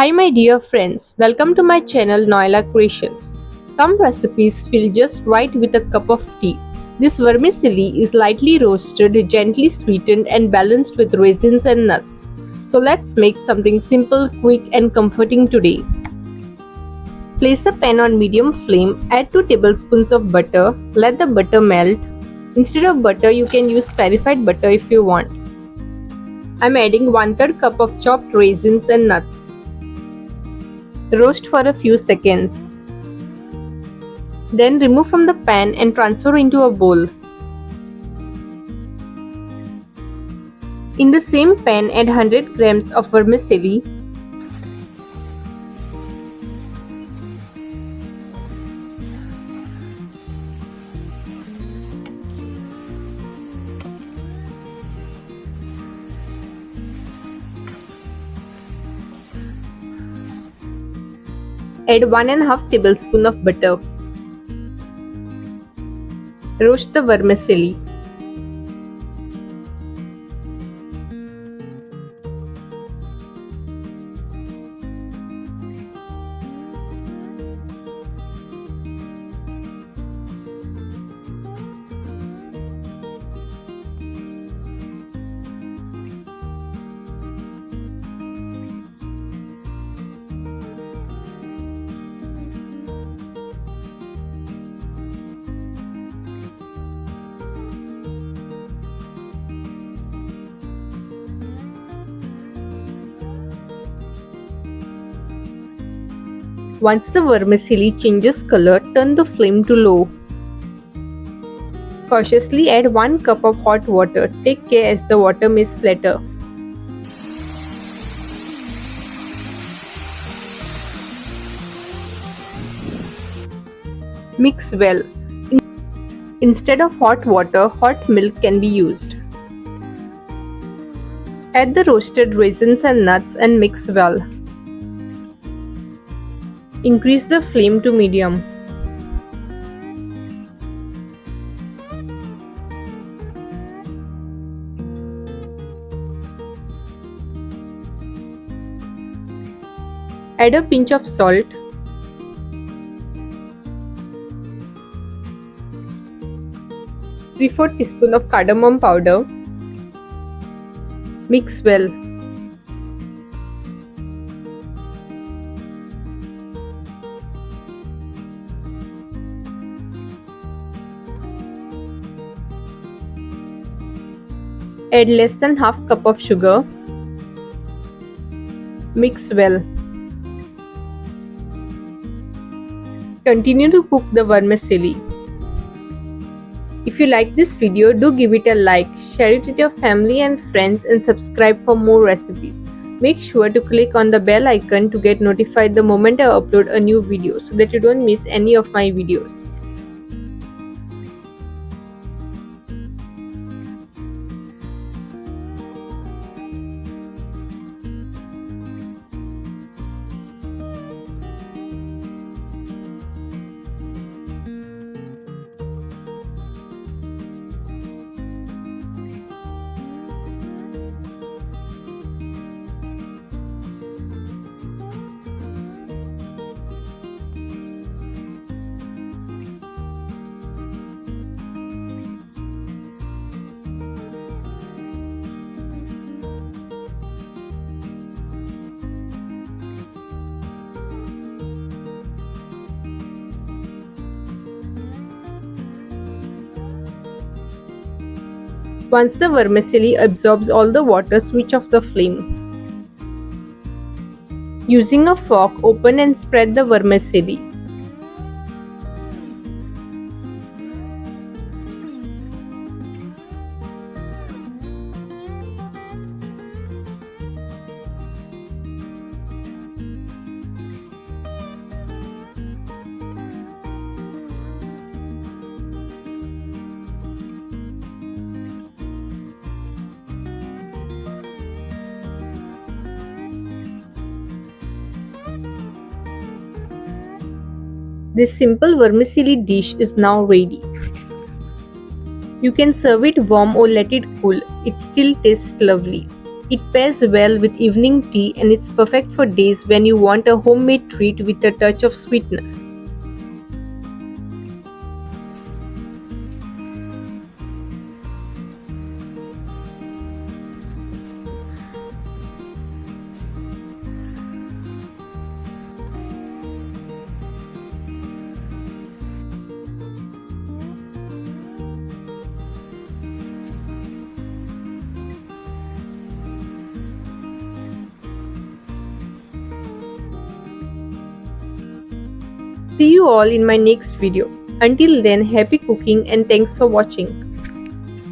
Hi my dear friends, welcome to my channel Noila Creations. Some recipes feel just right with a cup of tea. This vermicelli is lightly roasted, gently sweetened and balanced with raisins and nuts. So let's make something simple, quick and comforting today. Place a pan on medium flame, add 2 tablespoons of butter, let the butter melt. Instead of butter, you can use clarified butter if you want. I'm adding 1/3 cup of chopped raisins and nuts. Roast for a few seconds. Then remove from the pan and transfer into a bowl. In the same pan, add 100 grams of vermicelli. Add 1½ tablespoon of butter. Roast the vermicelli. Once the vermicelli changes color, turn the flame to low. Cautiously add 1 cup of hot water. Take care as the water may splatter. Mix well. Instead of hot water, hot milk can be used. Add the roasted raisins and nuts and mix well. Increase the flame to medium. Add a pinch of salt. Three-fourths teaspoon of cardamom powder. Mix well. Add less than half cup of sugar. Mix well. Continue to cook the vermicelli. If you like this video, do give it a like, share it with your family and friends and subscribe for more recipes. Make sure to click on the bell icon to get notified the moment I upload a new video so that you don't miss any of my videos. Once the vermicelli absorbs all the water, switch off the flame. Using a fork, open and spread the vermicelli. This simple vermicelli dish is now ready. You can serve it warm or let it cool. It still tastes lovely. It pairs well with evening tea and it's perfect for days when you want a homemade treat with a touch of sweetness. See you all in my next video. Until then, happy cooking and thanks for watching.